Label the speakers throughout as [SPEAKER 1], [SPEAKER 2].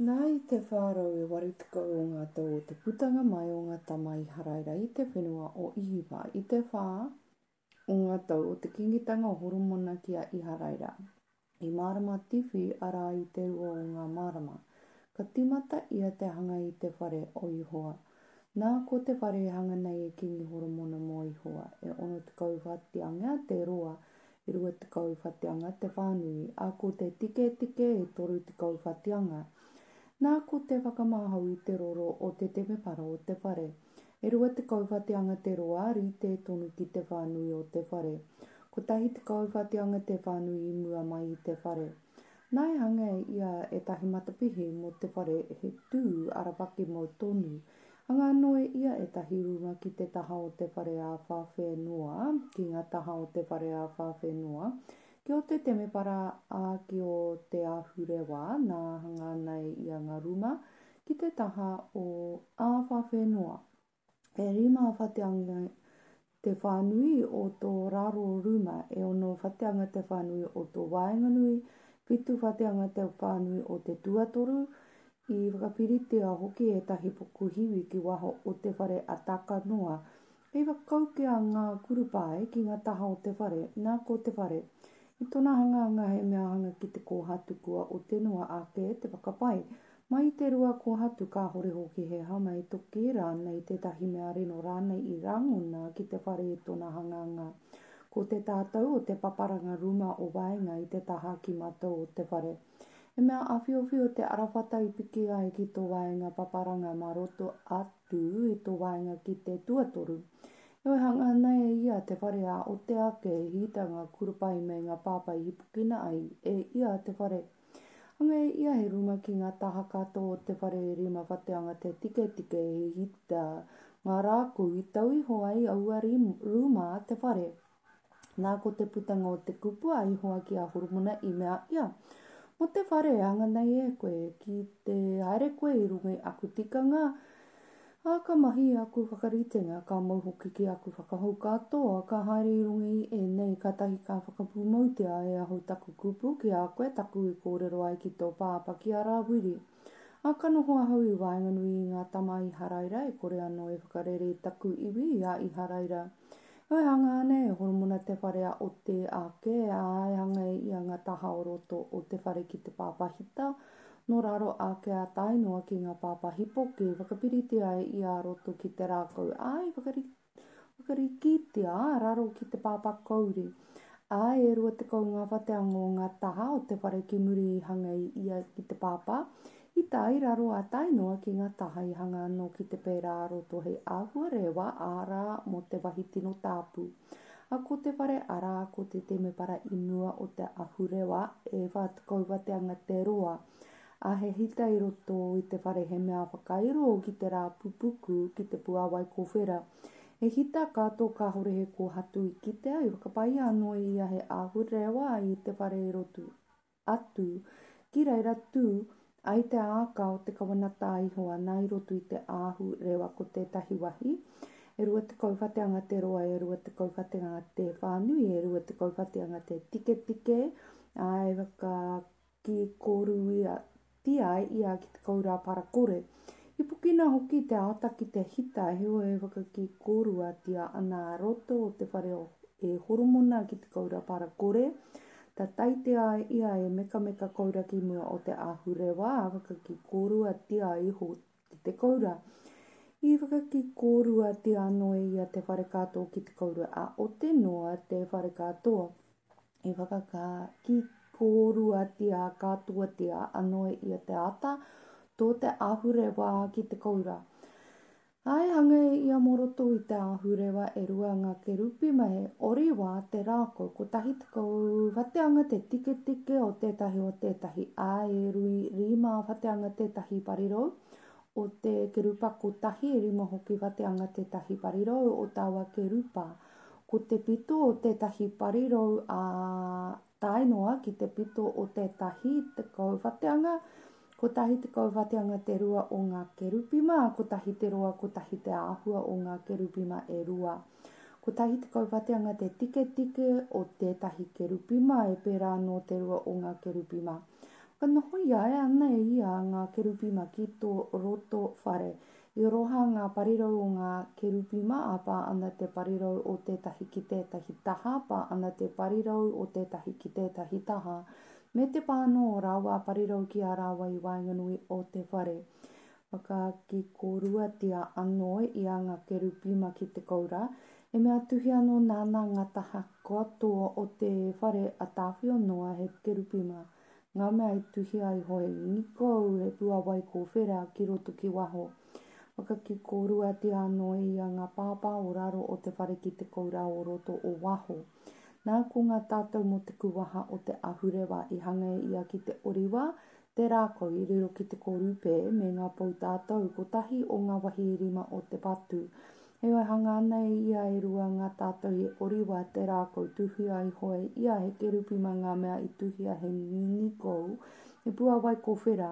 [SPEAKER 1] Nā I te whārau e warutiko o ngā tau o te putanga mai o ngā tamai haraira I te whenua o Ihiwa I te whā o ngā tau o te kingitanga o horomona kia I haraira. I marama tiwhi ara I te rua o ngā marama. Ka timata ia te hanga I te whare o Ihoa. Nā ko te whare e hanga nei e kingi horomona mo Ihoa. E ono te kauwhatianga te roa. I rua te kauwhatianga te whānui. A ko te tike tike e toru te kauwhatianga. Nā ko te whakamahau I te roro o te temepara o te whare. E rua te kauwhatianga te roa, ri te tonu ki te whānui o te whare. Ko tahi te kauwhatianga te whānui I mua mai I te whare. Nā e hanga ia e tahi matapihi mo te whare he tū arawaki mo tonu. Hanga noe ia e tahi ruma ki te taha o te whare a whawhenua, ki ngā taha o te whare a whawhenua. Ki o te temepara a ki o te ahurewa nā hanga nei I ngā ruma ki te taha o a whawhenua. E rima whatianga te whānui o tō raro ruma e ono whatianga te whānui o tō waenganui, whitu whatianga te whānui o te tuatoru, I whakapiritia hoki e tahi puku hiwi ki waho o te whare a taka noa. E whakaukea ngā kurupai ki ngā taha o te whare, nā ko te whare. I tōna hanga he mea hanga ki te kōhatu kua o tenua ake te whakapai. Mai te rua kōhatu ka hore hoki he hama I toki rānei te tahi mea reno rānei I rangona ki te whare I tōna hanganga. Ko te tātou o te paparanga ruma o waenga I te taha ki mātou o te whare. E mea awhiowhio te arawhata I piki ai ki tō waenga paparanga maroto atu I tō waenga ki te tuatoru. Oi hanga nei ia te whare a o te ake hitanga kurupai me ngā pāpai I pukina ai e ia te whare. Hanga ia he ruma ki ngā taha katoa o te whare e rima whateanga te tike tike e hita ngā rāku I tau iho ai aua ruma te whare. Nā ko te putanga o te kupu a ihoa ki a horomona I mea ia. Mo te whare hanga nei e koe ki te haere koe I runga I aku tikanga. A ka mahi aku whakaritenga, ka mauhoki ki aku whakahau katoa, ka haere I rungi e nei ka tahi ka whakapūmautia e aho taku kupu ki a koe taku I kōrero ai ki tō pāpa ki a rāwiri. A ka noho ahau I waenganui I ngā tama I haraira e kore anō e whakarere taku iwi a I haraira. Oi hanga ane e horomona te whare a o te ake, a e hanga I a ngā taha o roto o te whare ki te pāpahita, no raro ake a tainoa ki ngā pāpahipo ki whakapiritia I a roto ki te rākau. Ai, whakarikitia raro ki te pāpakauri. Ai, e rua te kau ngā whateanga o ngā taha o te whare ki muri I hanga I ia ki te pāpā. I tai raro a tainoa ki ngā taha I hanga anō ki te pērā roto hei āhua rewa ārā mo te wahitino tāpu. A ko te whare ara ko te temepara I mua o te ahurewa e whatakau wateanga te roa. A he hita I roto I te whare he mea whakairo ki te rā pupuku ki te puawai kōwhera. E hita kato ka hore he kōhatu I kitea I whakapai anō ia he ahurewa I te whare I roto atu ki reira tū ai te āka o te kawanata ihoa nā I roto I te ahurewa ko te tahi wahi. E rua te kauwhateanga te roa, e rua te kauwhateanga te whānui, e rua te kauwhateanga te tike tike, ai waka ki kōruia tiai ia ki te kaurā parakore. I pukina hoki te ata ki te hita heo e waka ki kōrua tia ana roto o te whare e horomona ki te kaurā parakore. Ta taite ai ia e meka meka kaura ki mua o te ahurewa a waka ki kōrua tia iho ki te kaura. I waka ki kōrua tia anō ia te whare katoa ki te kaurua a o te noa te whare katoa. I waka ki kōrua tia katoa tia anō ia te ata tō te ahurewa ki te kaura. Ai hanga ia moroto I te ahurewa e rua ngā kerupi mai oriwa te rāko ko tahi te kau whateanga te tike tike o tētahi ai e rui rima whateanga tētahi parirau. O te kerupa ko tahi e rima hoki whateanga te tahi parirau o tawa kerupa. Ko te pito o te tahi parirau a tainoa ki te pito o te tahi te kau whateanga. Ko tahi te kau whateanga te rua o ngā kerupima, ko tahi te roa ko tahi te āhua o ngā kerupima e rua. Ko tahi te kau whateanga te tike tike o te tahi kerupima e pērā no te rua o ngā kerupima. Ka noho ia e ana e ia ngā kerupima ki tō roto whare. I roha ngā parirau o ngā kerupima a pā ana te parirau o tētahi ki tētahi taha, pā ana te parirau o tētahi ki tētahi taha. Me te pāno o rawa parirau ki a rawa i wainganui o te whare. Waka ki koruatia anō i a ngā kerupima ki te kaura. E mea tuhi anō nāna ngā taha katoa o te whare a tāwhio noa he kerupima. Ngā mea i tuhi ai hoi, niko e pua wai ko whera ki roto ki waho. Waka ki koruatia anō i a ngā pāpā o raro o te whare ki te kaura o roto o waho. Nā ko ngā tātou mo te kuwaha o te ahurewa i hanga ia ki te oriwa, te rākau i riro ki te korupe me ngā pou tātou ko tahi o ngā wahi rima o te patu. He wai hanga ana ia e rua ngā tātou i oriwa te rākau tuhi ai hoi ia he kerupima ngā mea i tuhi a he nikou e pua wai ko whera.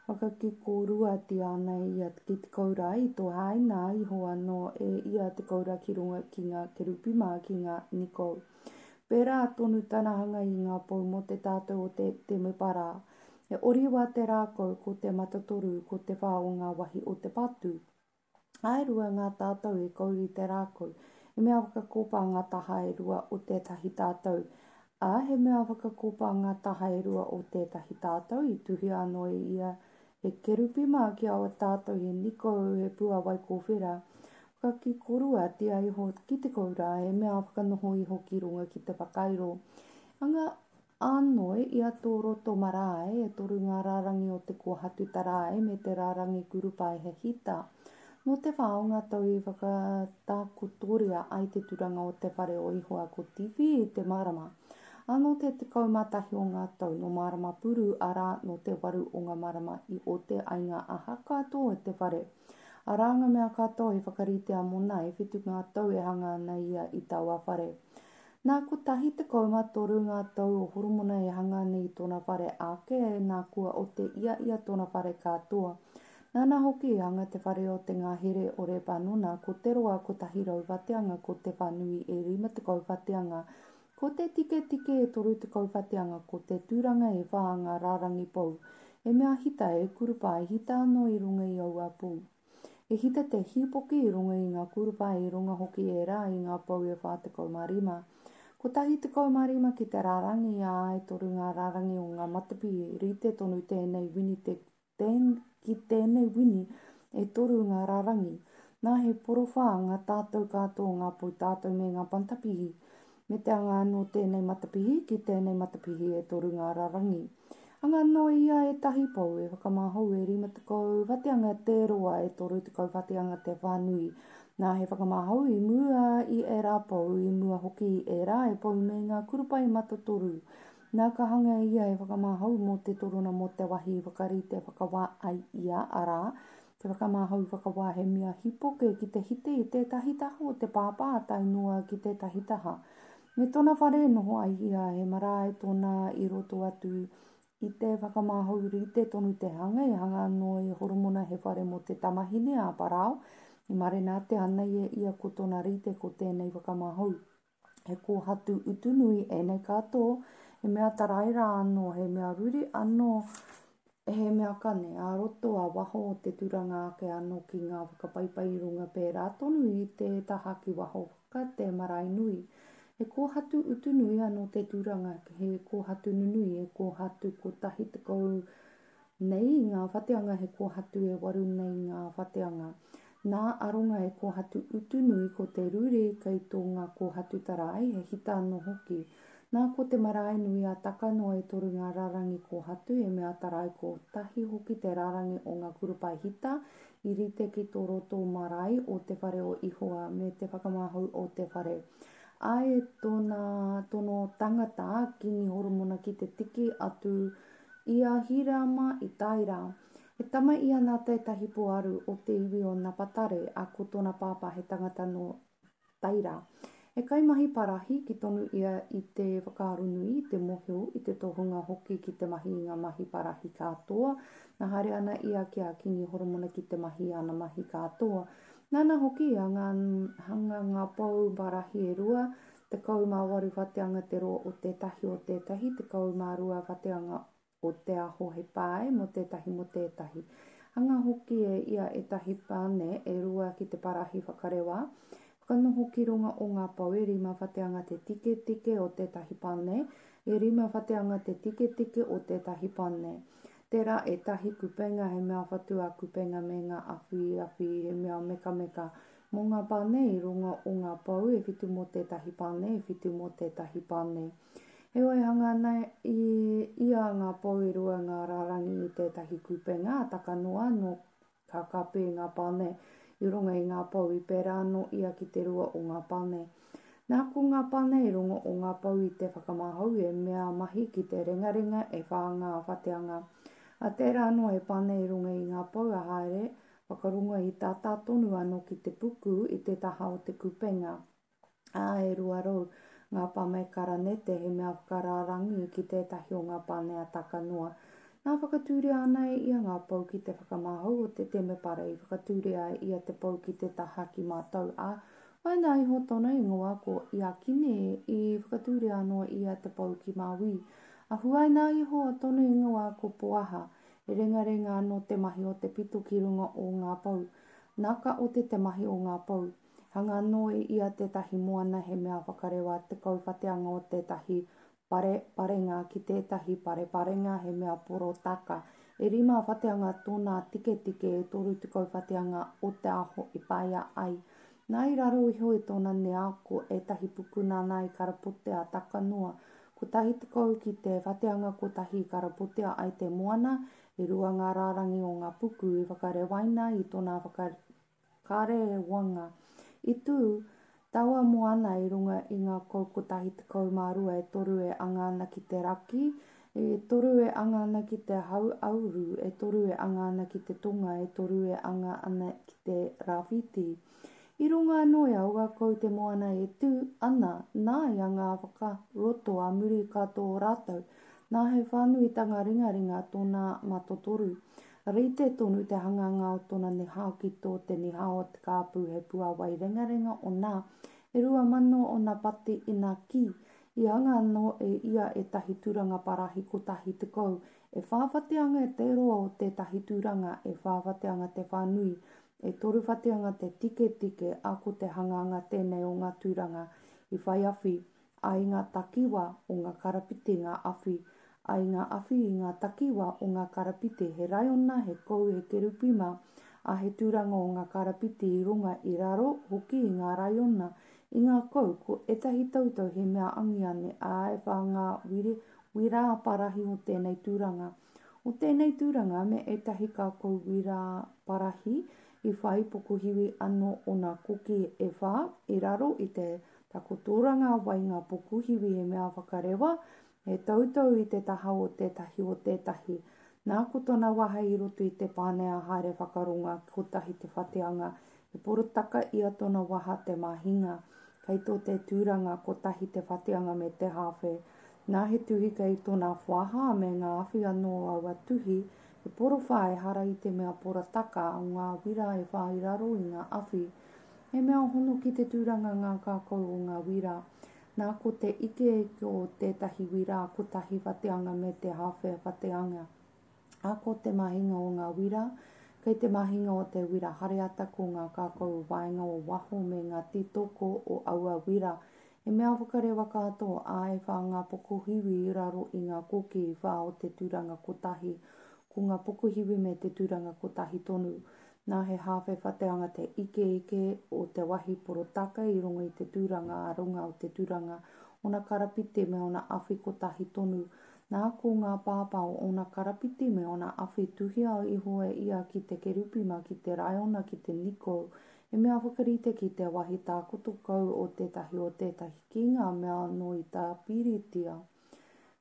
[SPEAKER 1] Waka ki ko ruati ana ia ki te kaura i tō haina i hoa no e ia te kaura ki runga ki ngā kerupima ki ngā nikou. Pērā tonu tanahanga i ngā pou mo te tātou o te mepara. E oriwa te rākau ko te matatoru ko te whā o ngā wahi o te patu. Ai rua ngā tātou e kauri te rākau. E mea whakakopa ngā taha e rua o tētahi tātou. He mea whakakopa ngā taha e rua o tētahi tātou i tuhi anō e ia he kerupima ki awa tātou he niko he pua wai ko whera. Ka ki korua tia iho ki te kaura he mea whakanoho iho ki runga ki te whakairo. Anga anoi i a tō roto marae e toru ngā rārangi o te kohatu tarae me te rārangi kurupai he hita. No te whaonga tau i whakatakotoria ai te turanga o te whare o ihoa ko tiwi i te marama. Anō te kaumatahi o ngā tau no marama puru ara no te waru o ngā marama i o te ainga aha katoa te whare. Aranga mea katoa i whakaritea mona e whitu ngā tau e hanga ana ia i taua whare. Nā ko tahi te kaumatoru ngā tau o horomona e hanga ana i tōna whare ake e nā kua o te ia tōna whare katoa. Nāna hoki i hanga te whare o te ngahere o re panona ko te roa ko tahi rau whateanga ko te whanui e rima te kauwhateanga. Ko te tike e toru te kauwhateanga ko te tūranga e whaanga rārangi pou. E mea hita e kurupai hita anō i runga i aua pou. E hita te hipoki i runga i ngā kurupai i runga hoki e rā i ngā pou e whātekau marima. Ko tahi te kaumarima ki te rārangi a e toru ngā rārangi o ngā matapi rite tonu tēnei wini ki tēnei wini e toru ngā rārangi. Nā he porowha ngā tātou katoa ngā pou tātou me ngā pantapihi. Me te anga anō tēnei matapihi ki tēnei matapihi e toru ngā rārangi. Anga no ia e tahi pou e whakamahau e rima te kauwhateanga te roa e toru te kauwhateanga te whanui. Nā he whakamahau i mua i e rā pou i mua hoki i e rā e pou me ngā kurupai matatoru. Nā ka hanga ia e whakamahau mo te torona mo te wahi whakari te whakawā ai ia ara. Te whakamahau whakawā he mea hipoke ki te hite i tētahi taha o te pāpā tainua ki tētahi taha. Me tōna whare noho ai ia he marae tōna i roto atu i te whakamahau rite tonu te hanga i hanga anō i horomona he whare mo te tamahine a parao. I marena te ana ia ko tōna rite ko tēnei whakamahau. He kōhatu utunui e nei katoa, he mea taraira anō, he mea ruri anō, he mea kane a roto a waho o te turanga ake anō ki ngā whakapaipai runga pērā tonu i te taha ki waho ka te marae nui. He kōhatu utunui anō te turanga, he kōhatu nunui, he kōhatu ko tahi te kau nei ngā whateanga, he kōhatu e waru nei ngā whateanga. Nā aronga e kōhatu utunui ko te ruri kei tō ngā kōhatu tarai, he hita anō hoki. Nā ko te marae nui a taka no e toru ngā rārangi kōhatu, e mea tarai ko tahi hoki te rārangi o ngā kurupai hita, i rite ki tō roto marae o te whare o ihoa me te whakamahau o te whare. Ai tono tangata kini horomona ki te tiki atu i a hirama i taira. E tama ia nā tētahi poaru o te iwi o nā patare a ko tōna pāpā he tangata no taira. E kaimahi parahi ki tonu ia i te whakaarunui i te mohio i te tohunga hoki ki te mahi ngā mahi parahi katoa. Nā haere ana ia ki a kini horomona ki te mahi ana mahi katoa. Nāna hoki a hanga ngā pou parahi e rua, te kaumā waru whateanga te roa o tētahi, te kaumā rua whateanga o te aho he pae mo tētahi. Hanga hoki ia e tahi pane e rua ki te parahi whakarewa. Whakanoho ki runga o ngā pau e rima whateanga te tike o tētahi pane, e rima whateanga te tike o tētahi pane. Tērā e tahi kupenga he mea whatua kupenga me ngā awhi he mea meka. Mō ngā pane i runga o ngā pau e whitu mō tētahi pane, e whitu mō tētahi pane. Heoi hanga nei ia ngā pau i rua ngā rārangi i tētahi kupenga, taka noa no ka kape ngā pane i runga i ngā pau i pērā no ia ki te rua o ngā pane. Nā ko ngā pane i runga o ngā pau i te whakamahau e mea mahi ki te rengarenga e whānga whateanga. A tērā no e pane i runga i ngā pau a haere, whakarunga i tātā tonu anō ki te puku i te taha o te kupenga. E rua rau. Ngā pame karanete he mea whakarārangi ki tētahi o ngā pane a taka noa. Nā whakatūre ana ia ngā pau ki te whakamahau o te temepara i whakatūre ia te pau ki te taha ki mātau. Vai nā iho tonu i ngoa ko ia kine i whakatūre anō ia te pau ki Māui. Huai nā iho tonu i ngoa ko Poaha. E rengarenga anō te mahi o te pito ki runga o ngā pau. Naka o te mahi o ngā pau. Hanga noi ia tētahi moana he mea whakarewa te kauwhateanga o tētahi parenga ki tētahi parenga he mea porotaka. E rima whateanga tōna tike e toru te kauwhateanga o te aho i paia ai. Nā i raro iho e tōna nea ko e tahi puku nāna i karapote a taka noa. Ko tahi te kau ki te whateanga ko tahi karapotea ai te moana, e rua ngā rārangi o ngā puku i whakarewaina i tōna whakarewanga. I tū, taua moana i runga i ngā kau ko tahi te kau mārua e toru e angana ki te raki, e toru e angana ki te hau auru, e toru e angana ki te tonga, e toru e angana ki te rāwhiti. I runga anō e aua kau te moana e tū ana, nā ia ngā whakaroto a muri katoa rātou, nā he whānuitanga ringa tōna matotoru. Rite tonu te hanganga o tōna nihao ki tō te nihao o te kāpū he puawai rengarenga o nā e rua mano o nā pati i nā ki. I hanga anō ia e tahi tūranga parahi ko tahi te kau. E whāwhateanga e te roa o tētahi tūranga, e whāwhateanga te whānui, e toru whateanga te tike a ko te hanganga tēnei o ngā tūranga. I whai awhi, ai ngā takiwa o ngā karapiti ngā awhi. Ai ngā awhi i ngā takiwa o ngā karapiti he raiona he kou he kerupima a he tūranga o ngā karapiti i runga i raro hoki i ngā raiona i ngā kou ko etahi tautau he mea angiane a e wha ngā wira parahi o tēnei tūranga. O tēnei tūranga me etahi ka kou wira parahi i whai pokuhiwi anō o ngā koki e wha i raro i te takotoranga wai ngā pokuhiwi he mea whakarewa. He tautau i te taha o tētahi. Nā ko tōna waha i roto i te pānea haere whakarunga ko tahi te whateanga. He porotaka ia tōna waha te mahinga. Kei tō te tūranga ko tahi te whateanga me te hawhe. Nā he tuhi kei tōna whaha me ngā awhi anō aua tuhi. He poro whae hara i te mea porotaka o ngā wira e whae raro i ngā awhi. He mea hono ki te tūranga ngā kākau o ngā wira. Nā ko te ike o tētahi wira ko tahi whateanga me te hawhe whateanga. A ko te mahinga o ngā wira, kei te mahinga o te wira hareata ko ngā kākau wainga o waho me ngā titoko o aua wira. E mea whakarewa katoa a e wha ngā pokohiwi i raro i ngā koki i wha o te tūranga ko tahi, ko ngā pokohiwi me te tūranga ko tahi tonu. Nā he hawhe whateanga te ike o te wahi porotaka i runga i te tūranga a runga o te tūranga o ngā karapiti me o ngā awhi ko tahi tonu. Nā ko ngā pāpao o ngā karapiti me o ngā awhi tuhia i hoe ia ki te kerupima, ki te raiona, ki te niko. E mea whakarite ki te wahi tākoto kau o tētahi ki ngā mea no i tā piritia.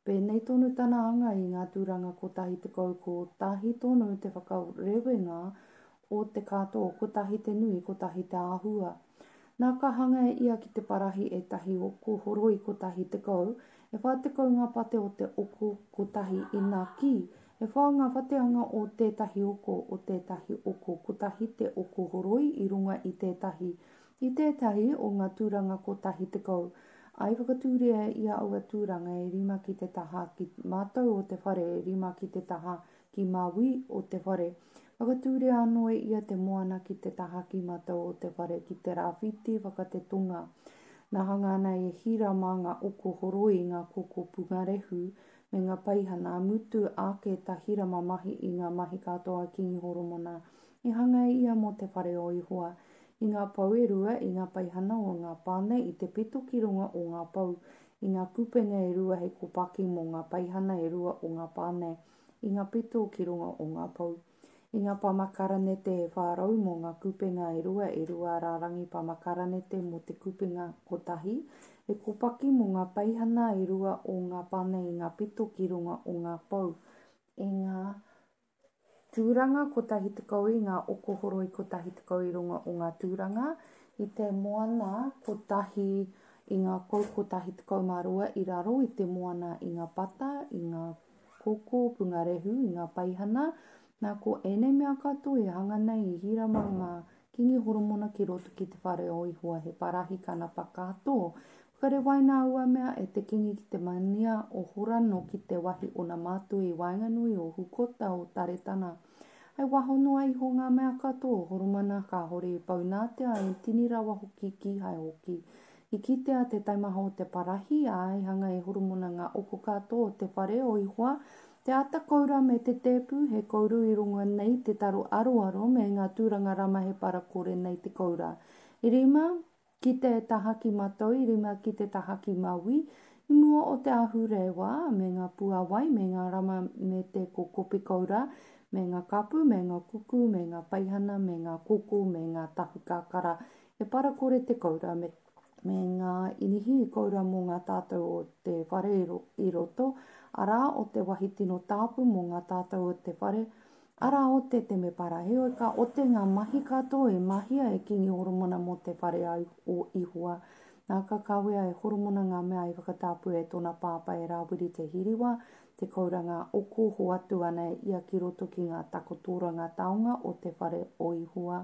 [SPEAKER 1] Pēnei tonu tana anga i ngā tūranga ko tahi te kau ko tahi tonu te whakarewenga o te katoa ko tahi te nui, ko tahi te āhua. Nā ka hanga ia ki te parahi e tahi oko horoi ko tahi te kau, e wha te kau ngā pate o te oko ko tahi i ngā ki, e wha ngā whateanga o tētahi oko ko tahi te oko horoi i runga i tētahi o ngā tūranga ko tahi te kau. ai whakatūrea ia aua tūranga e rima ki te taha ki mātou o te whare e rima ki te taha ki mawi o te whare. Whakatūrea anō e ia te moana ki te taha ki mātou o te whare ki te rāwhiti whakatetunga. Nā hanga ana e hira mā ngā oko horoi ngā koko pungarehu me ngā paihana mutu ake ta hira mahi i ngā mahi katoa kingi horomona. I hanga e ia mo te whare o ihoa. I ngā pau e rua, i ngā paihana o ngā pane, i te pito ki runga o ngā pau. I ngā kupenga e rua hei kopaki mo ngā paihana e rua o ngā pane. I ngā pito ki runga o ngā pau. I ngā pamakaranete e whārau mo ngā kupenga e rua rārangi pamakaranete mo te kupenga kotahi. E kopaki mo ngā paihana e rua o ngā pane i ngā pito ki runga o ngā pau. I ngā tūranga kotahi tekau i ngā oko horoi kotahi tekau i runga o ngā tūranga. I te moana kotahi i ngā kou kotahi tekau mā rua i raro i te moana i ngā pata, i ngā koko pungarehu, i ngā paihana. Nā ko ene mea kato e hanga nei i hira mā ngā kingi horomona ki roto ki te whare o ihua he parahi kana pakato. Whakare waina ua mea e te kingi ki te mania o horano ki te wahi o na mātu i wainganui o hukota o taretana. Ai waho noa i ho ngā mea katoa horomana ka hore i paunātea e tini rawa hoki ki hai hoki. I kitea te taimaha o te parahi ai hanga e horomona ngā oko katoa o te whare o ihua. Te ata kaura me te tepu he kauru i runga nei te taro aroaro me ngā tūranga rama he parakore nei te kaura. I rima ki te taha ki mātou, i rima ki te taha ki mawi, i mua o te ahu rewa me ngā puawai, me ngā rama me te kokopi kaura, me ngā kapu, me ngā kuku, me ngā paihana, me ngā koko, me ngā tahu kākara. E parakore te kaura me ngā inihi i kaura mō ngā tātou o te whare i roto, arā o te wahi tino tāpu mō ngā tātou o te whare, arā o te me paraheo ka o te ngā mahi katoa e mahia e kingi horomona mo te whare ai o ihua. Nā kakawea e horomona ngā mea i whakatāpu e tōna pāpai e rāwiri te hiriwa, te kauranga oko hoatu ana ia ki roto ki ngā takotora ngā taonga o te whare o ihua.